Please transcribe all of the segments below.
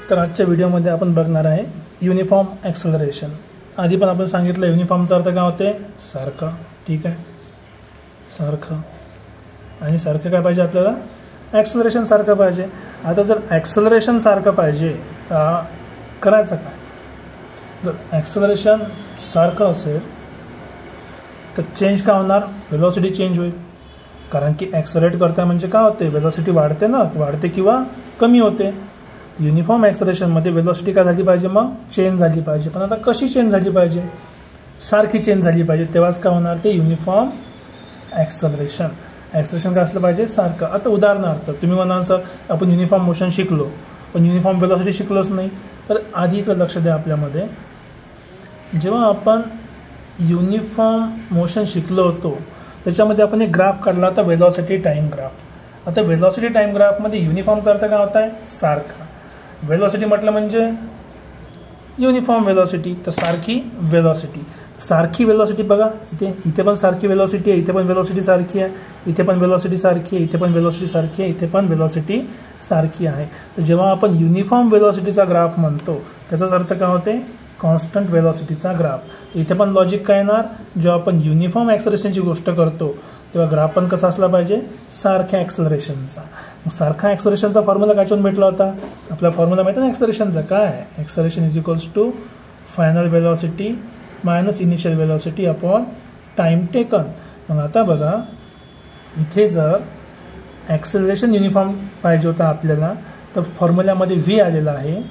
तर आजच्या व्हिडिओमध्ये आपण बघणार आहे युनिफॉर्म ॲक्सेलरेशन। आधी पण आपण सांगितलं युनिफॉर्मचा अर्थ काय होते, सारखा। ठीक आहे, सारखं। आणि सारखं काय पाहिजे आपल्याला, ॲक्सेलरेशन सारखं पाहिजे। आता जर ॲक्सेलरेशन सारखं पाहिजे तर करायचं काय, जर ॲक्सेलरेशन सारखं असेल तर चेंज काय होणार, वेलोसिटी चेंज होईल। कारण की ॲक्सेलरेट करता म्हणजे काय होते, वेलोसिटी वाढते ना, वाढते किंवा कमी होते। युनिफॉर्म ॲक्सेलरेशनमध्ये वेलोसिटी काय झाली पाहिजे, मग चेंज झाली पाहिजे। पण आता कशी चेंज झाली पाहिजे, सारखी चेंज झाली पाहिजे, तेव्हाच काय होणार ते युनिफॉर्म ॲक्सेलरेशन। ॲक्सेलरेशन काय असलं पाहिजे, सारखं। आता उदाहरणार्थ तुम्ही म्हणाल सर आपण युनिफॉर्म मोशन शिकलो पण युनिफॉर्म वेलोसिटी शिकलोच नाही, तर आधी इकडे लक्ष द्या। आपल्यामध्ये जेव्हा आपण युनिफॉर्म मोशन शिकलो होतो त्याच्यामध्ये आपण एक ग्राफ काढला होता, वेलोसिटी टाइम ग्राफ। आता वेलोसिटी टाइम ग्राफमध्ये युनिफॉर्मचा अर्थ काय होता है, सारखा। वेलोसिटी म्हटलं म्हणजे युनिफॉर्म वेलोसिटी, तर सारखी वेलोसिटी। सारखी वेलोसिटी बघा, इथे पण सारखी वेलोसिटी आहे, इथे पण वेलोसिटी सारखी आहे, इथे पण वेलोसिटी सारखी आहे, इथे पण वेलोसिटी सारखी आहे, इथे पण वेलोसिटी सारखी आहे। तर जेव्हा आपण युनिफॉर्म वेलोसिटीचा ग्राफ म्हणतो त्याचाच अर्थ काय होते, कॉन्स्टंट वेलोसिटीचा ग्राफ। इथे पण लॉजिक काय येणार, जेव्हा आपण युनिफॉर्म ॲक्सेलरेशनची गोष्ट करतो तेव्हा ग्राफ पण कसा असला पाहिजे, सारख्या ॲक्सेलरेशनचा। मग सारखा ॲक्सेलरेशनचा फॉर्म्युला कायच्यावरून भेटला होता, आपला फॉर्म्युला माहिती आहे ना ॲक्सेलरेशनचा, काय, acceleration is equals to final velocity minus initial velocity upon time taken. मग आता बघा इथे जर ॲक्सेलरेशन युनिफॉर्म पाहिजे होता आपल्याला तर फॉर्म्युल्यामध्ये व्ही आलेला आहे,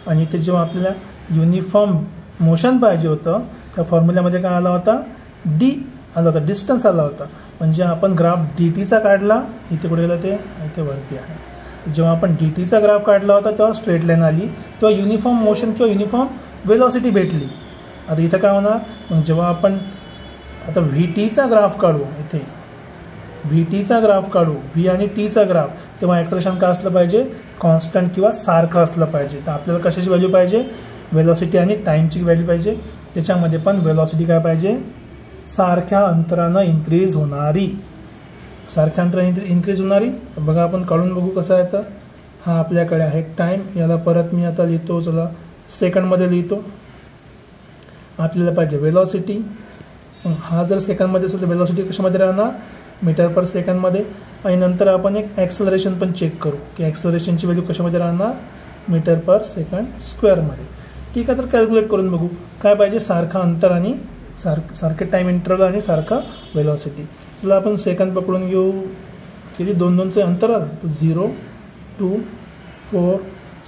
आणि इथे जेव्हा आपल्याला युनिफॉर्म मोशन पाहिजे होतं त्या फॉर्म्युल्यामध्ये काय आला होता, डी आला होता, डिस्टन्स आला होता। म्हणजे आपण ग्राफ डी टीचा काढला, इथे कुठे गेला ते, इथे वरती आहे। जेव्हा आपण डी टीचा ग्राफ काढला होता तेव्हा स्ट्रेट लाईन आली, तेव्हा युनिफॉर्म मोशन किंवा युनिफॉर्म वेलोसिटी भेटली। आता इथं काय होणार, मग जेव्हा आपण आता व्ही टीचा ग्राफ काढू, इथे व्ही टीचा ग्राफ काढू, व्ही आणि टीचा ग्राफ, तेव्हा ॲक्सेलरेशन काय असलं पाहिजे, कॉन्स्टंट किंवा सारखं असलं पाहिजे। तर आपल्याला कशाची व्हॅल्यू पाहिजे, वेलोसिटी आणि टाईमची व्हॅल्यू पाहिजे। त्याच्यामध्ये पण वेलोसिटी काय पाहिजे, सारख्या अंतरानं इन्क्रीज होणारी, सारख्या अंतराने इन्क्रीज होणारी। तर बघा आपण काढून बघू कसं आहे। तर हा आपल्याकडे आहे टाईम, याला परत मी आता लिहितो, चला सेकंडमध्ये लिहितो। आपल्याला पाहिजे वेलोसिटी, हा जर सेकंडमध्ये असेल तर वेलोसिटी कशामध्ये राहणार, मीटर पर सेकंडमध्ये। आणि नंतर आपण एक ॲक्सेलरेशन पण चेक करू की ॲक्सेलरेशनची व्हॅल्यू कशामध्ये राहणार, मीटर पर सेकंड स्क्वेअरमध्ये। ठीक आहे, तर कॅल्क्युलेट करून बघू काय पाहिजे, सारखा अंतर आणि सारखे टाइम इंटरवल आणि सारखा वेलोसिटी। चला आपण सेकंड पकडून घेऊ, किती, 2-2चे अंतराल, तर 0, 2, 4,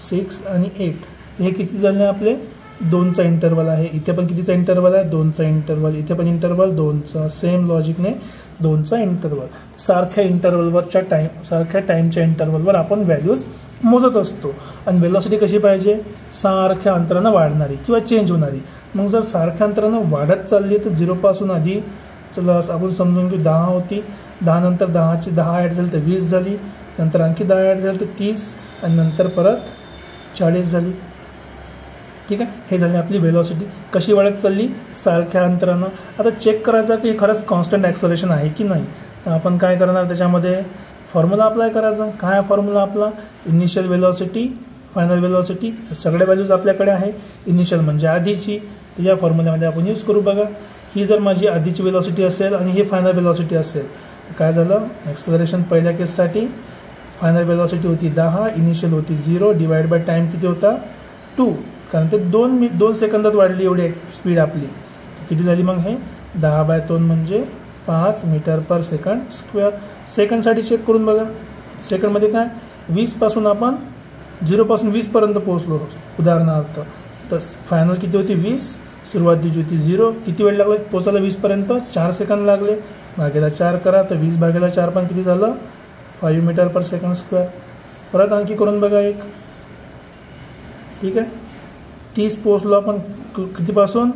6 आणि 8, हे किती झाले आपले, 2चा इंटरवल आहे। इथे पण कितीचा इंटरवल आहे, 2चा इंटरवल, इथे पण इंटरवल 2चा, सेम लॉजिकने 2चा इंटरवल। सारख्या इंटरवलवरच्या सारख्या टाईमच्या इंटरवलवर आपण व्हॅल्यूज मोजत असतो। आणि वेलोसिटी कशी पाहिजे, सारख्या अंतरानं वाढणारी किंवा चेंज होणारी। मग जर सारख्या अंतरानं वाढत चालली तर 0 पासून आधी चला आपण समजून घेऊ 10 होती, 10 नंतर 10ची 10 ॲड झाली तर 20 झाली, नंतर आणखी 10 ॲड झाली तर 30, आणि नंतर परत 40 झाली। ठीक आहे, हे झाली आपली वेलोसिटी, कशी वाढत चालली, सारख्या अंतरानं। आता चेक करायचं की खरंच कॉन्स्टंट ॲक्सेलरेशन आहे की नाही, तर आपण काय करणार, त्याच्यामध्ये फॉर्म्युला अप्लाय करायचा। काय फॉर्म्युला आपला, इनिशियल वेलोसिटी फायनल वेलोसिटी, सगळ्या व्हॅल्यूज आपल्याकडे आहे। इनिशियल म्हणजे आधीची, तर या फॉर्म्युल्यामध्ये आपण यूज करू। बघा ही जर माझी आधीची वेलोसिटी असेल आणि ही फायनल वेलोसिटी असेल तर काय झालं, ॲक्सेलरेशन पहिल्या केससाठी फायनल वेलोसिटी होती 10, इनिशियल होती 0, डिवाइड बाय टाईम किती होता, 2, कारण ते 2 सेकंदात वाढली एवढी स्पीड आपली, किती झाली मग हे 10/2 म्हणजे 5 मीटर पर सेकंड स्क्वेअर। सेकंडसाठी चेक करून बघा, सेकंडमध्ये काय 20 पासून आपण 0 पासून 20 पर्यंत पोहोचलो उदाहरणार्थ, तर फायनल किती होती 20, सुरुवातीची होती 0, किती वेळ लागला पोहोचायला 20 पर्यंत, 4 सेकंद लागले, भागेला 4 करा तर 20/4 पण किती झालं, 5 मीटर पर सेकंड स्क्वेअर। परत आणखी करून बघा एक, ठीक आहे, 30 पोहोचलो आपण कितीपासून,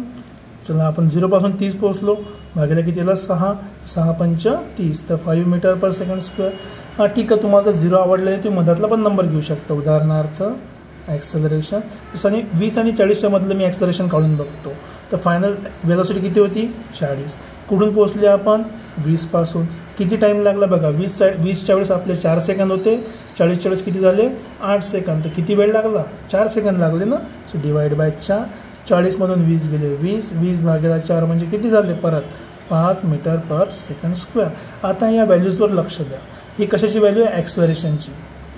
चला आपण 0 पासून 30 पोहोचलो, भागेला किती आला 6, 6×5 30, तर 5 मीटर पर सेकंड स्क्वेअर। हां ठीक आहे, तुम्हाला जर 0 आवडलं आहे तुम्ही मधातला पण नंबर घेऊ शकता, उदाहरणार्थ ॲक्सेलरेशन, जसं आणि 20 आणि 40च्या मधलं मी ॲक्सेलरेशन काढून बघतो, तर फायनल वेलोसिटी किती होती 40, कुठून पोहोचले आपण 20 पासून, किती टाईम लागला बघा, 20च्या वेळेस आपले 4 सेकंद होते, 40च्या वेळेस किती झाले 8 सेकंद, तर किती वेळ लागला 4 सेकंद लागले ना. सो डिवाइड बाय 4, 40मधून 20 गेले, 20 भागिले 4 म्हणजे किती झाले परत 5 मीटर पर सेकंड स्क्वेअर. आता या व्हॅल्यूजवर लक्ष द्या. ही कशाची व्हॅल्यू आहे, ॲक्सलरेशनची.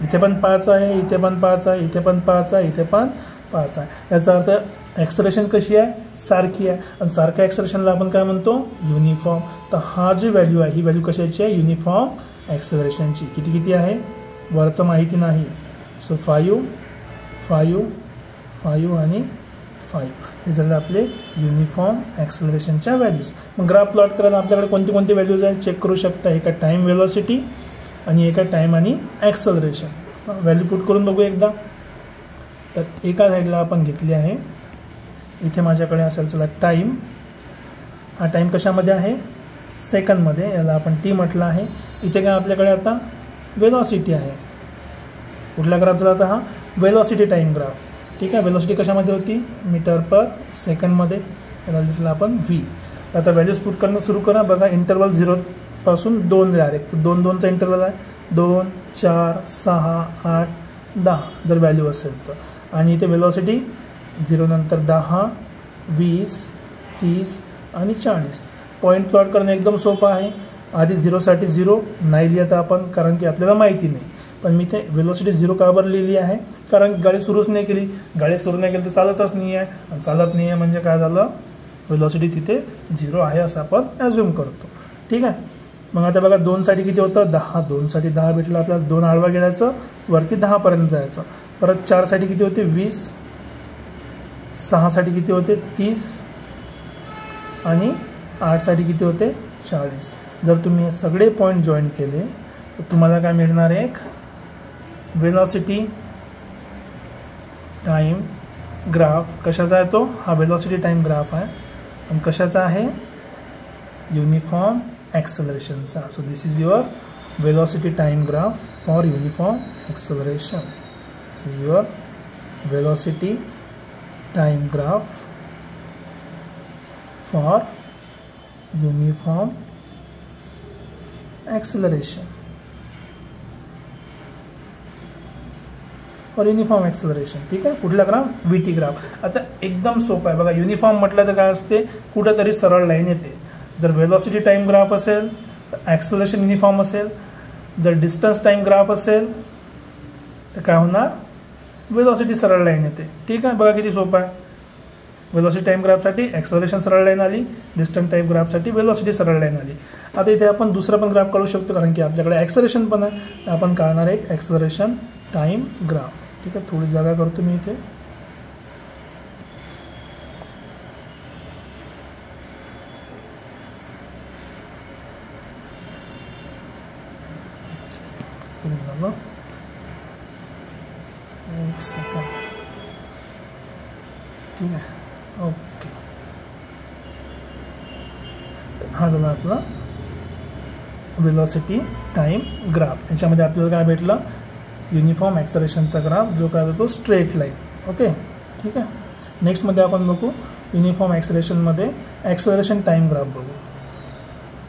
इथे पण 5 आहे, इथे पण 5 आहे, इथे पण 5 आहे, इथे पण 5 आहे. याचा अर्थ ॲक्सलरेशन कशी आहे, सारखी आहे. आणि सारख्या ॲक्सलरेशनला आपण काय म्हणतो, युनिफॉर्म. तर हा जी व्हॅल्यू आहे ही व्हॅल्यू कशाची आहे, युनिफॉर्म ॲक्सलरेशनची. किती किती आहे वरचं माहिती नाही. सो 5 आणि 5 हे झाले आपले युनिफॉर्म ॲक्सलरेशनच्या व्हॅल्यूज. मग ग्राफ प्लॉट करायला आपल्याकडे कोणती कोणती व्हॅल्यूज आहेत चेक करू शकता. एका टाईम वेलोसिटी आणि एका टाईम आणि ॲक्सलरेशन. व्हॅल्यू पुट करून बघू एकदा. तर एका साईडला आपण घेतली आहे, इथे माझ्याकडे असेल चला टाईम. हा टाईम कशामध्ये आहे, सेकंडमध्ये, याला आपण टी म्हटलं आहे. इथे काय आपल्याकडे आता वेलॉसिटी आहे. कुठला ग्राफ झाला आता, हा वेलॉसिटी टाईम ग्राफ. ठीक आहे, वेलॉसिटी कशामध्ये होती, मीटर पर सेकंडमध्ये, याला लिहिलं आपण व्ही. आता व्हॅल्यूज पुट करणं सुरू करा. बघा इंटरवल 0पासून 2 डायरेक्ट, 2चा इंटरवल आहे, 2, 4, 6, 8, 10 जर व्हॅल्यू असेल तर. आणि इथे वेलॉसिटी 0 नंतर 10, 20, 30 आणि 40. पॉईंट प्लॉट करणं एकदम सोपं आहे. आधी 0साठी 0 नाही लिहित आपण, कारण की आपल्याला माहिती नाही. पण मी ते वेलॉसिटी 0 का बरं लिहिली आहे, कारण गाडी सुरूच नाही केली. गाडी सुरू नाही केली तर चालतच नाही आहे. आणि चालत नाही आहे म्हणजे काय झालं, वेलॉसिटी तिथे 0 आहे असं आपण ॲज्युम करतो. ठीक आहे. मग आता बघा 2साठी किती होतं 10, 2साठी 10 भेटलं आपल्याला. 2 आडवा गेल्याचं, वरती 10पर्यंत जायचं. परत 4साठी किती होते 20, 6साठी किती होते 30 आणि 8साठी किती होते 40. जर तुम्ही हे सगळे पॉईंट जॉईन केले तर तुम्हाला काय मिळणार आहे, एक वेलॉसिटी टाईम ग्राफ. कशाचा आहे तो, हा वेलॉसिटी टाईम ग्राफ आहे. आणि कशाचा आहे, युनिफॉर्म ॲक्सलरेशनचा. So this is your velocity time graph for uniform acceleration. This is your velocity time graph for uniform acceleration और युनिफॉर्म एक्सेलरेशन. ठीक आहे. कुठला ग्राफ, VT ग्राफ. आता एकदम सोपं आहे बघा. युनिफॉर्म म्हटलं तर काय असते, कुठेतरी सरळ लाईन येते. जर वेलॉसिटी टाइम ग्राफ असेल तर ॲक्सेलरेशन युनिफॉर्म असेल. जर डिस्टन्स टाइम ग्राफ असेल तर काय होणार, वेलॉसिटी सरळ लाईन येते. ठीक आहे. बघा किती सोपं आहे. वेलॉसिटी टाइम ग्राफसाठी ॲक्सेलरेशन सरळ लाईन आली, डिस्टन्स टाइम ग्राफसाठी वेलॉसिटी सरळ लाईन आली. आता इथे आपण दुसरा पण ग्राफ काढू शकतो, कारण की आपल्याकडे ॲक्सेलरेशन पण आहे. आपण काढणार आहे ॲक्सेलरेशन टाइम ग्राफ. ठीक आहे. थोडी जागा करतो मी इथे. झालं, एक सेकंड. ठीक आहे. ओके. हा झाला आपला वेलॉसिटी टाइम ग्राफ. याच्यामध्ये आपल्याला काय भेटलं, युनिफॉर्म ॲक्सेलरेशनचा ग्राफ, जो काय होतो स्ट्रेट लाईन. ओके. ठीक आहे. नेक्स्टमध्ये आपण बघू युनिफॉर्म ॲक्सेलरेशनमध्ये ॲक्सेलरेशन टाइम ग्राफ बघू.